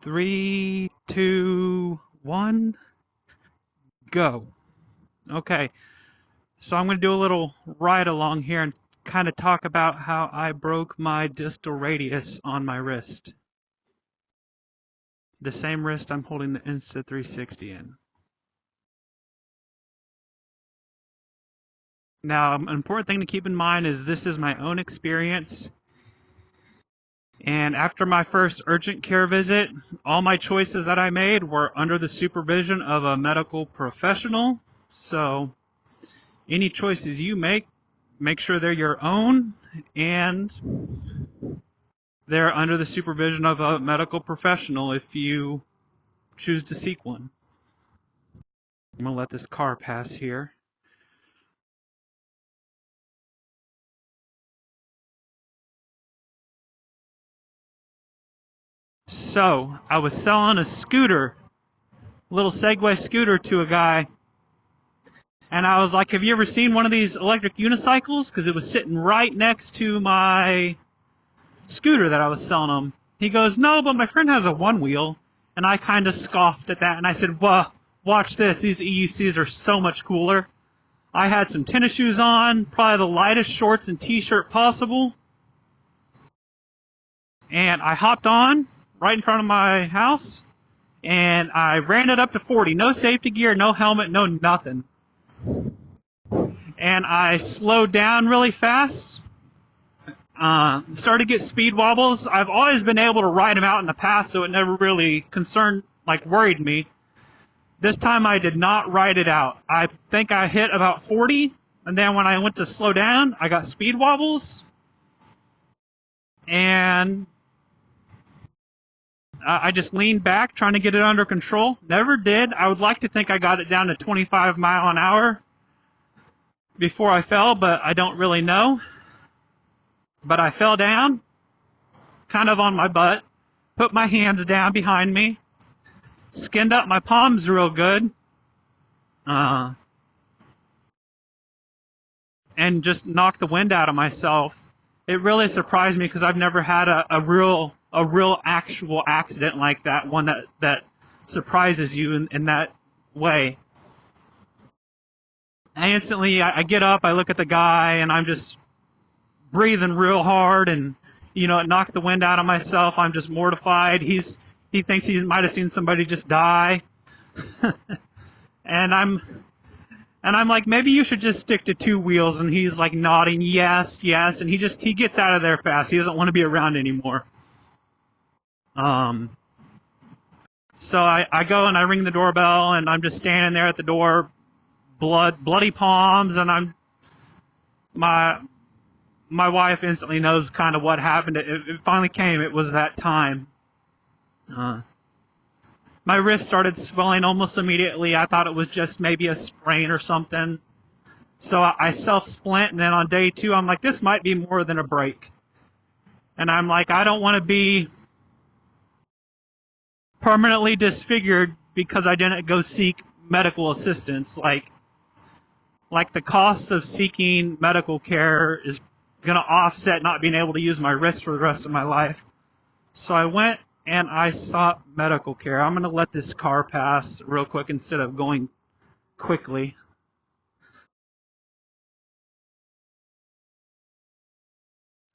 Three, two, one, go. Okay, so I'm going to do a little ride along here and kind of talk about how I broke my distal radius on my wrist. The same wrist I'm holding the Insta360 in. Now, an important thing to keep in mind is this is my own experience. And after my first urgent care visit, all my choices that I made were under the supervision of a medical professional. So any choices you make sure they're your own and they're under the supervision of a medical professional if you choose to seek one. I'm going to let this car pass here. So, I was selling a scooter, little Segway scooter to a guy. And I was like, have you ever seen one of these electric unicycles? Because it was sitting right next to my scooter that I was selling him. He goes, no, but my friend has a one wheel. And I kind of scoffed at that. And I said, well, watch this. These EUCs are so much cooler. I had some tennis shoes on, probably the lightest shorts and t-shirt possible. And I hopped on right in front of my house. And I ran it up to 40. No safety gear, no helmet, no nothing. And I slowed down really fast. Started to get speed wobbles. I've always been able to ride them out in the past, so it never really worried me. This time I did not ride it out. I think I hit about 40, and then when I went to slow down, I got speed wobbles. And I just leaned back, trying to get it under control. Never did. I would like to think I got it down to 25 miles an hour before I fell, but I don't really know. But I fell down, kind of on my butt, put my hands down behind me, skinned up my palms real good, and just knocked the wind out of myself. It really surprised me because I've never had a real actual accident like that, one that surprises you in that way. And instantly, I get up, I look at the guy, and I'm just breathing real hard, and it knocked the wind out of myself. I'm just mortified. He thinks he might have seen somebody just die. and I'm like, maybe you should just stick to two wheels. And he's like nodding, yes, and he gets out of there fast. He doesn't want to be around anymore. So I go and I ring the doorbell, and I'm just standing there at the door, bloody palms, and my wife instantly knows kind of what happened. It finally came. It was that time. My wrist started swelling almost immediately. I thought it was just maybe a sprain or something. So I self-splint, and then on day 2, I'm like, this might be more than a break. And I'm like, I don't want to be permanently disfigured because I didn't go seek medical assistance. Like the cost of seeking medical care is going to offset not being able to use my wrist for the rest of my life. So I went and I sought medical care. I'm going to let this car pass real quick instead of going quickly.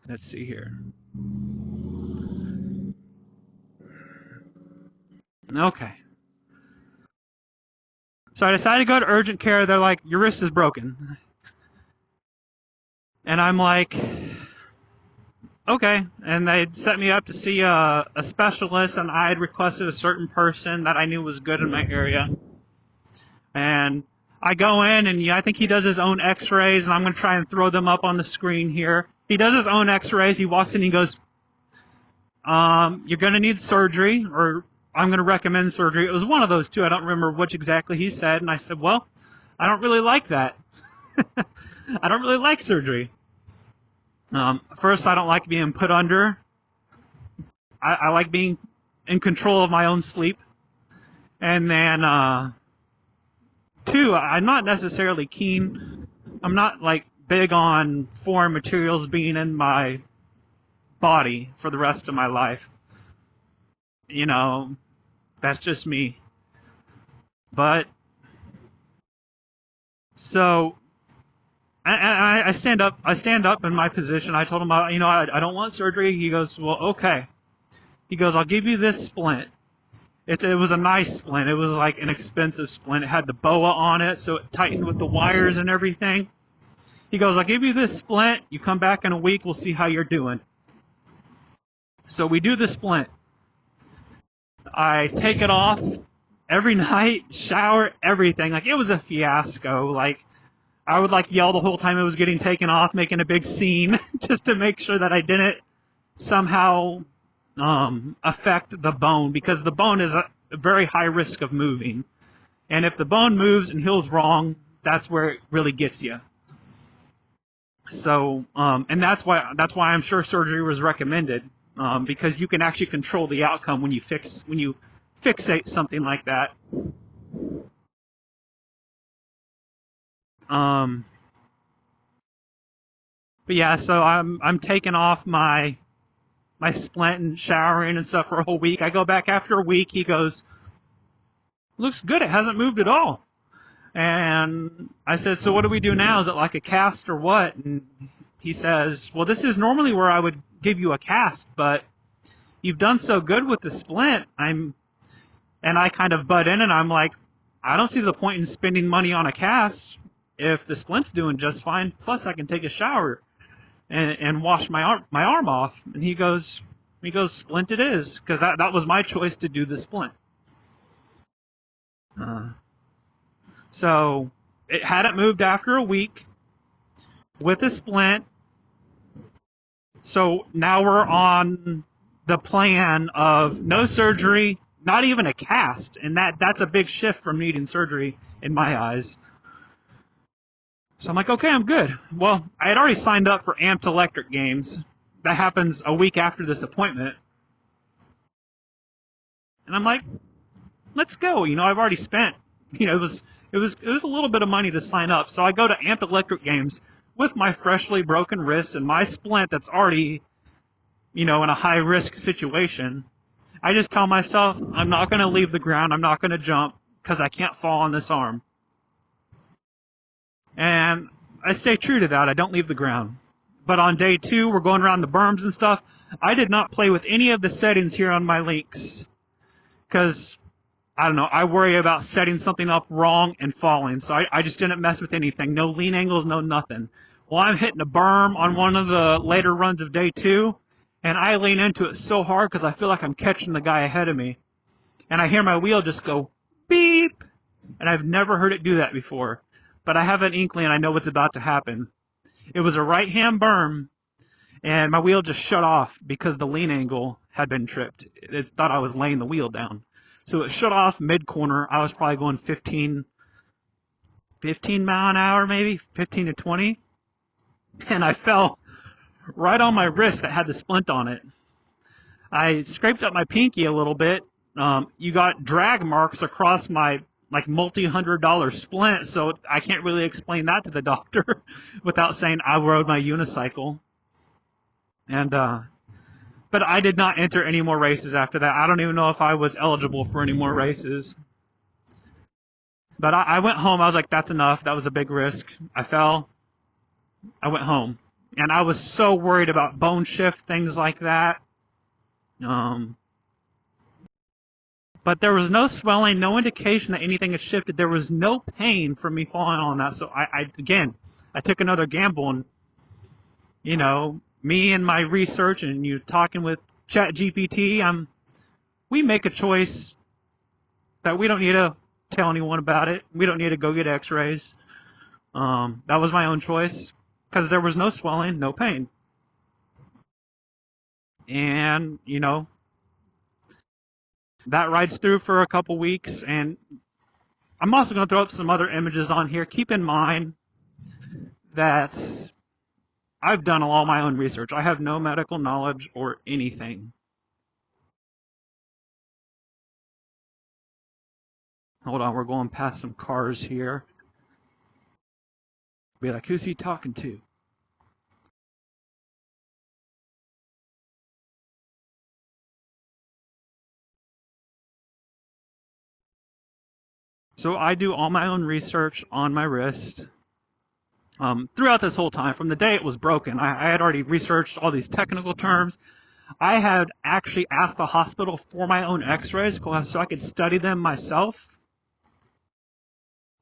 Let's see here. Okay. So I decided to go to urgent care. They're like, your wrist is broken. And I'm like, okay. And they set me up to see a specialist, and I had requested a certain person that I knew was good in my area. And I go in, and I think he does his own x-rays, and I'm going to try and throw them up on the screen here. He does his own x-rays. He walks in, and he goes, you're going to need surgery, or I'm going to recommend surgery. It was one of those two. I don't remember which exactly he said. And I said, well, I don't really like that. I don't really like surgery. First, I don't like being put under. I like being in control of my own sleep. And then, 2, I'm not necessarily keen. I'm not big on foreign materials being in my body for the rest of my life. You know, that's just me. But so I stand up. I stand up in my position. I told him, I don't want surgery. He goes, well, okay. He goes, I'll give you this splint. It was a nice splint. It was like an expensive splint. It had the boa on it, so it tightened with the wires and everything. He goes, I'll give you this splint. You come back in a week. We'll see how you're doing. So we do the splint. I take it off every night, shower, everything. Like, it was a fiasco. Like, I would like yell the whole time it was getting taken off, making a big scene just to make sure that I didn't somehow affect the bone, because the bone is a very high risk of moving. And if the bone moves and heals wrong, that's where it really gets you. So, and that's why I'm sure surgery was recommended, because you can actually control the outcome when you fixate something like that. But yeah, so I'm taking off my splint and showering and stuff for a whole week. I go back after a week. He goes, looks good. It hasn't moved at all. And I said, so what do we do now? Is it like a cast or what? And he says, well, this is normally where I would give you a cast, but you've done so good with the splint. And I kind of butt in and I'm like, I don't see the point in spending money on a cast if the splint's doing just fine. Plus I can take a shower and wash my arm off. And he goes, splint it is, because that was my choice to do the splint. So it hadn't moved after a week with a splint. So now we're on the plan of no surgery, not even a cast, and that's a big shift from needing surgery in my eyes. So I'm like, okay, I'm good. Well, I had already signed up for Amped Electric games. That happens a week after this appointment. And I'm like, let's go. I've already spent, it was a little bit of money to sign up. So I go to Amped Electric games with my freshly broken wrist and my splint that's already, in a high risk situation. I just tell myself, I'm not going to leave the ground. I'm not going to jump because I can't fall on this arm. And I stay true to that. I don't leave the ground. But on day 2, we're going around the berms and stuff. I did not play with any of the settings here on my links because, I don't know, I worry about setting something up wrong and falling. So I just didn't mess with anything. No lean angles, no nothing. Well, I'm hitting a berm on one of the later runs of day 2, and I lean into it so hard because I feel like I'm catching the guy ahead of me. And I hear my wheel just go beep, and I've never heard it do that before. But I have an inkling, and I know what's about to happen. It was a right-hand berm, and my wheel just shut off because the lean angle had been tripped. It thought I was laying the wheel down. So it shut off mid-corner. I was probably going 15 mile an hour, maybe, 15 to 20. And I fell right on my wrist that had the splint on it. I scraped up my pinky a little bit. You got drag marks across my multi-$100 splint, so I can't really explain that to the doctor without saying I rode my unicycle. And but I did not enter any more races after that. I don't even know if I was eligible for any more races. But I went home. I was like, that's enough. That was a big risk. I fell. I went home. And I was so worried about bone shift, things like that. But there was no swelling, no indication that anything had shifted. There was no pain from me falling on that. So I took another gamble, and me and my research and you talking with ChatGPT, we make a choice that we don't need to tell anyone about it. We don't need to go get x-rays. That was my own choice because there was no swelling, no pain. And, that rides through for a couple weeks. And I'm also going to throw up some other images on here. Keep in mind that I've done all my own research. I have no medical knowledge or anything. Hold on, we're going past some cars here. Be like, who's he talking to? So I do all my own research on my wrist. Throughout this whole time, from the day it was broken, I had already researched all these technical terms. I had actually asked the hospital for my own x-rays so I could study them myself.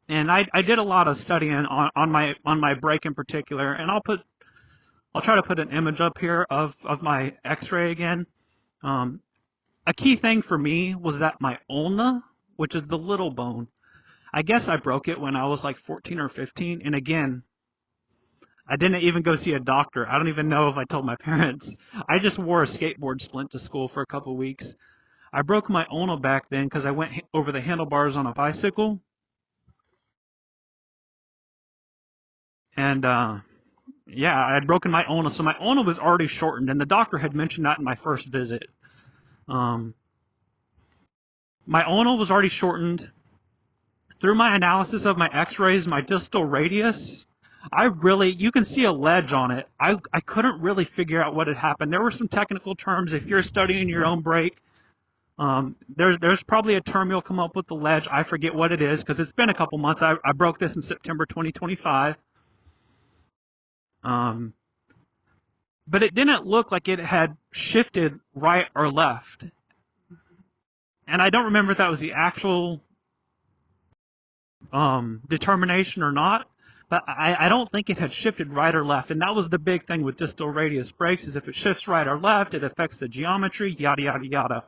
And I did a lot of studying on my break in particular, and I'll try to put an image up here of my x-ray again. A key thing for me was that my ulna, which is the little bone, I guess I broke it when I was like 14 or 15. And again, I didn't even go see a doctor. I don't even know if I told my parents. I just wore a skateboard splint to school for a couple weeks. I broke my ulna back then because I went over the handlebars on a bicycle. And yeah, I had broken my ulna. So my ulna was already shortened, and the doctor had mentioned that in my first visit. My ulna was already shortened. Through my analysis of my x-rays, my distal radius, you can see a ledge on it. I couldn't really figure out what had happened. There were some technical terms. If you're studying your own break, there's probably a term you'll come up with the ledge. I forget what it is because it's been a couple months. I broke this in September 2025. But it didn't look like it had shifted right or left. And I don't remember if that was the actual determination or not, but I don't think it had shifted right or left. And that was the big thing with distal radius breaks, is if it shifts right or left, it affects the geometry, yada, yada, yada.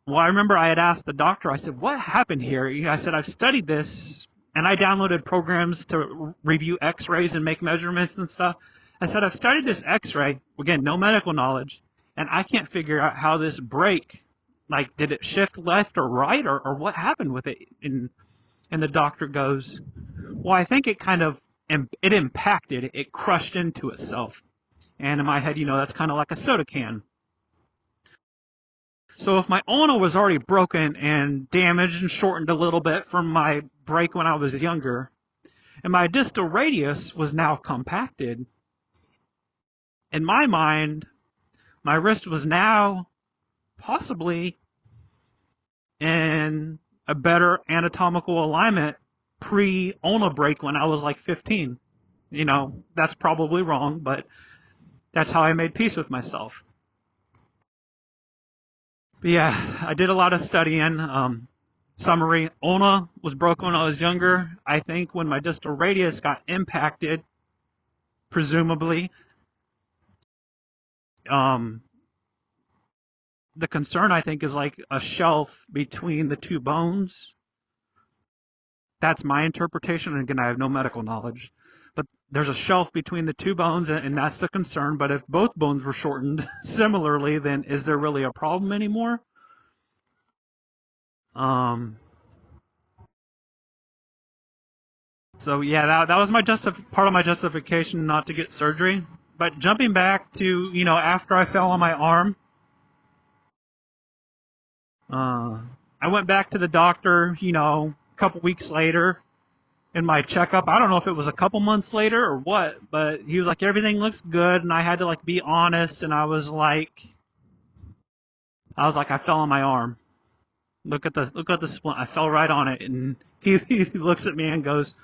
Well, I remember I had asked the doctor, I said, what happened here? I said, I've studied this, and I downloaded programs to review x-rays and make measurements and stuff. I said, I've studied this x-ray, again, no medical knowledge, and I can't figure out how this break, like, did it shift left or right, or what happened with it? And the doctor goes, well, I think it it impacted, it crushed into itself. And in my head, that's kind of like a soda can. So if my ulna was already broken and damaged and shortened a little bit from my break when I was younger, and my distal radius was now compacted, in my mind, my wrist was now possibly in a better anatomical alignment pre-ulna break when I was like 15. That's probably wrong, but that's how I made peace with myself. But yeah, I did a lot of studying. Summary, ulna was broken when I was younger. I think when my distal radius got impacted, presumably, the concern, I think, is like a shelf between the two bones. That's my interpretation, and again, I have no medical knowledge. But there's a shelf between the two bones, and that's the concern. But if both bones were shortened similarly, then is there really a problem anymore? So yeah, that was part of my justification not to get surgery. But jumping back to, after I fell on my arm, I went back to the doctor, a couple weeks later in my checkup. I don't know if it was a couple months later or what, but he was like, everything looks good, and I had to be honest, and I was like, I fell on my arm. Look at the splint. I fell right on it, and he looks at me and goes,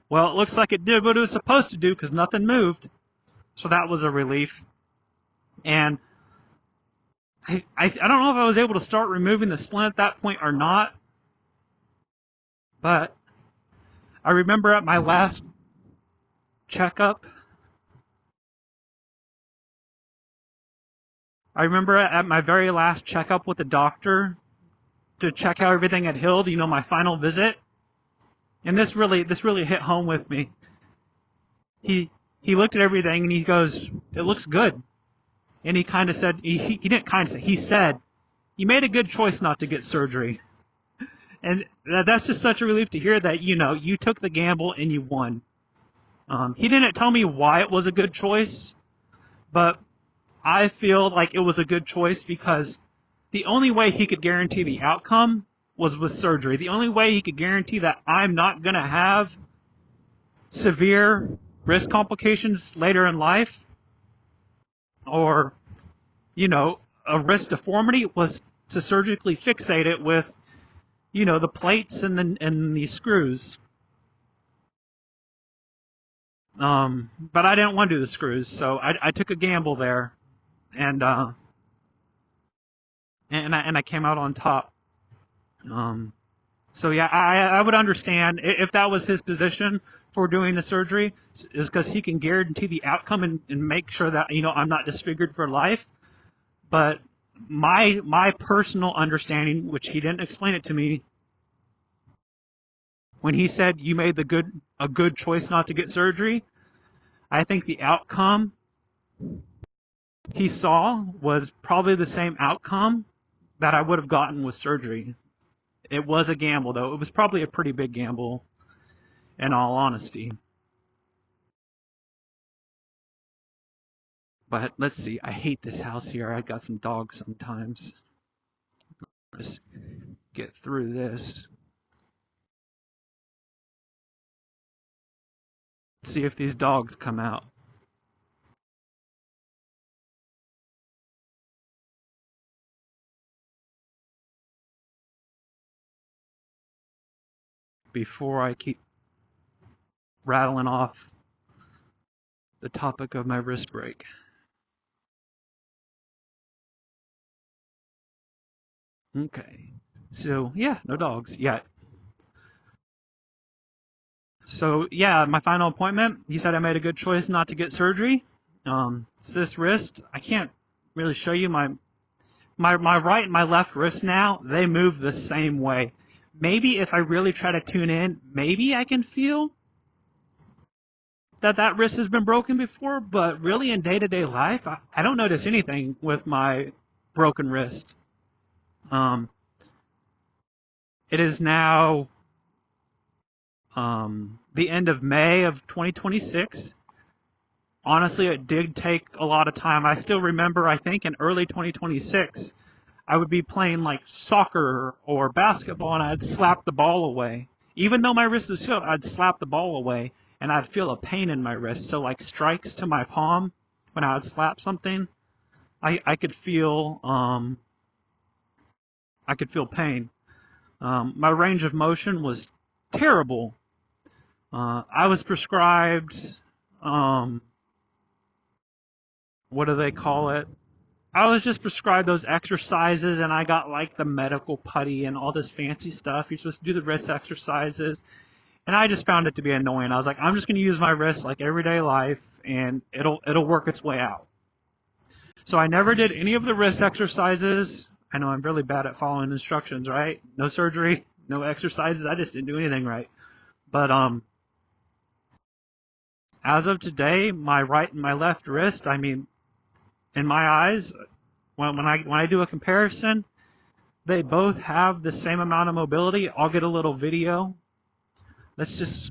well, it looks like it did what it was supposed to do because nothing moved. So that was a relief. And I don't know if I was able to start removing the splint at that point or not, but I remember at my last checkup, at my very last checkup with the doctor to check how everything had healed, my final visit, and this really hit home with me. He looked at everything and he goes, it looks good. And he kind of said, he didn't kind of say, he said, you made a good choice not to get surgery. And that's just such a relief to hear that, you took the gamble and you won. He didn't tell me why it was a good choice, but I feel like it was a good choice because the only way he could guarantee the outcome was with surgery. The only way he could guarantee that I'm not going to have severe wrist complications later in life or, a wrist deformity was to surgically fixate it with, the plates and the screws. But I didn't want to do the screws, so I took a gamble there, and I came out on top. So yeah, I would understand if that was his position for doing the surgery, is because he can guarantee the outcome and make sure that I'm not disfigured for life. But my personal understanding, which he didn't explain it to me, when he said you made a good choice not to get surgery, I think the outcome he saw was probably the same outcome that I would have gotten with surgery. It was a gamble, though. It was probably a pretty big gamble, in all honesty. But let's see. I hate this house here. I got some dogs sometimes. Just get through this. See if these dogs come out. Before I keep rattling off the topic of my wrist break. Okay. So, yeah, no dogs yet. So, yeah, my final appointment, he said I made a good choice not to get surgery. It's this wrist. I can't really show you my right and my left wrist now. They move the same way. Maybe if I really try to tune in, maybe I can feel that wrist has been broken before, but really in day-to-day life, I don't notice anything with my broken wrist. It is now the end of May of 2026. Honestly, it did take a lot of time. I still remember, I think in early 2026, I would be playing like soccer or basketball and I'd slap the ball away. Even though my wrist is healed, I'd slap the ball away and I'd feel a pain in my wrist. So like strikes to my palm when I would slap something, I could feel pain. My range of motion was terrible. I was prescribed what do they call it? I was just prescribed those exercises, and I got like the medical putty and all this fancy stuff. You're supposed to do the wrist exercises, and I just found it to be annoying. I was like, I'm just going to use my wrist like everyday life, and it'll work its way out. So I never did any of the wrist exercises. I know I'm really bad at following instructions, right? No surgery, no exercises. I just didn't do anything right. But as of today, my right and my left wrist, I mean, in my eyes, when I do a comparison, they both have the same amount of mobility. I'll get a little video. Let's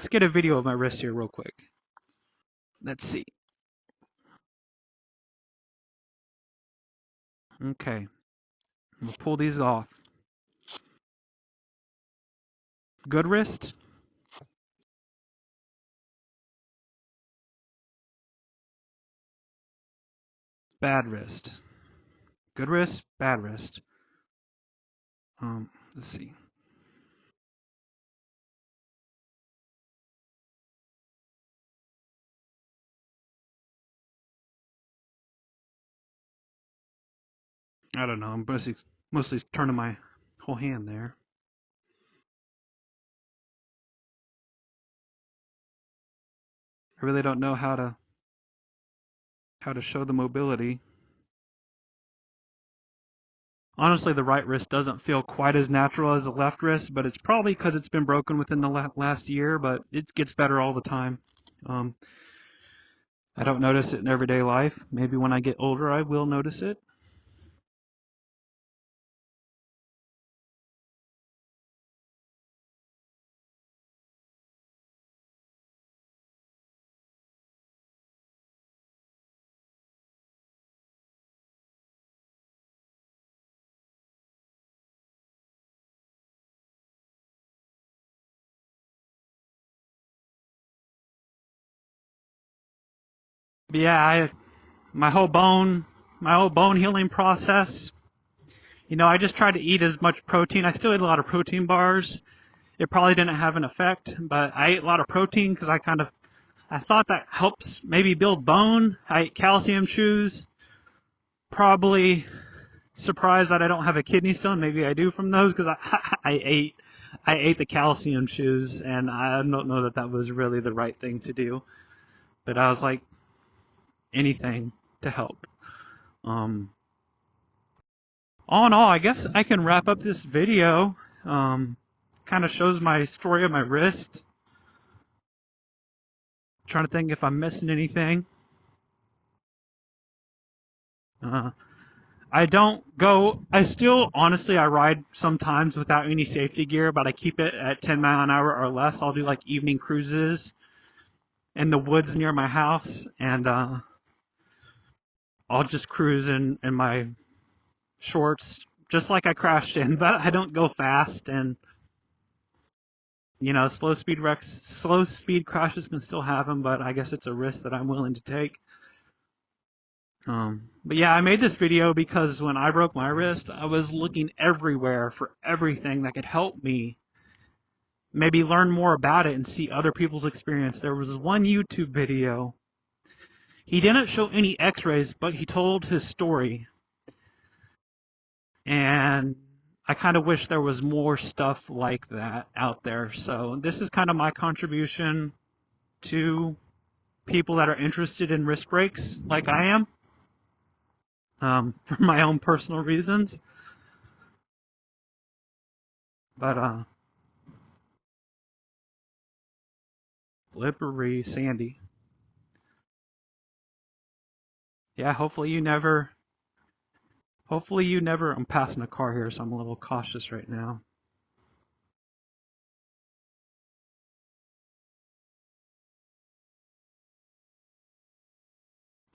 get a video of my wrist here real quick. Let's see. Okay. We'll pull these off. Good wrist. Bad wrist. Good wrist, bad wrist. Let's see. I don't know. I'm mostly turning my whole hand there. I really don't know how to show the mobility. Honestly, the right wrist doesn't feel quite as natural as the left wrist, but it's probably because it's been broken within the last year, but it gets better all the time. I don't notice it in everyday life. Maybe when I get older, I will notice it. But yeah, my whole bone healing process, I just tried to eat as much protein. I still ate a lot of protein bars. It probably didn't have an effect, but I ate a lot of protein because I thought that helps maybe build bone. I ate calcium chews. Probably surprised that I don't have a kidney stone. Maybe I do from those because I ate the calcium chews, and I don't know that that was really the right thing to do. But I was like, anything to help. All in all, I guess I can wrap up this video. Kind of shows my story of my wrist. Trying to think if I'm missing anything. I still, honestly, I ride sometimes without any safety gear, but I keep it at 10 mile an hour or less. I'll do like evening cruises in the woods near my house, and I'll just cruise in my shorts, just like I crashed in, but I don't go fast, and slow speed crashes can still happen, but I guess it's a risk that I'm willing to take. But yeah, I made this video because when I broke my wrist, I was looking everywhere for everything that could help me maybe learn more about it and see other people's experience. There was one YouTube video. He didn't show any x-rays, but he told his story. And I kind of wish there was more stuff like that out there. So this is kind of my contribution to people that are interested in wrist breaks like I am. For my own personal reasons. But, slippery, sandy. Yeah, hopefully you never, I'm passing a car here, so I'm a little cautious right now.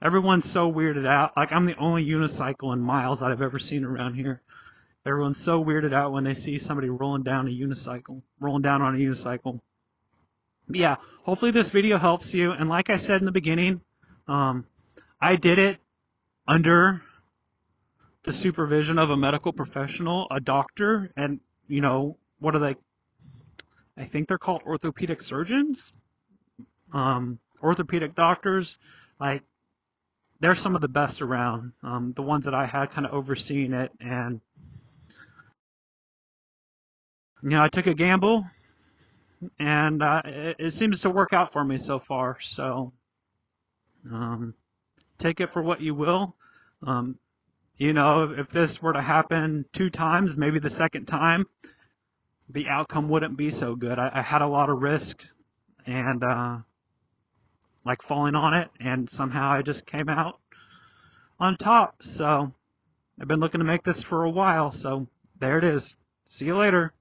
Everyone's so weirded out. Like, I'm the only unicycle in miles that I've ever seen around here. Everyone's so weirded out when they see somebody rolling down on a unicycle. But yeah, hopefully this video helps you. And like I said in the beginning, I did it under the supervision of a medical professional, a doctor, and, what are they? I think they're called orthopedic surgeons, orthopedic doctors. Like, they're some of the best around. The ones that I had kind of overseeing it, and I took a gamble, and it seems to work out for me so far. So take it for what you will. If this were to happen 2 times, maybe the second time, the outcome wouldn't be so good. I had a lot of risk, and like falling on it, and somehow I just came out on top. So I've been looking to make this for a while, so there it is. See you later.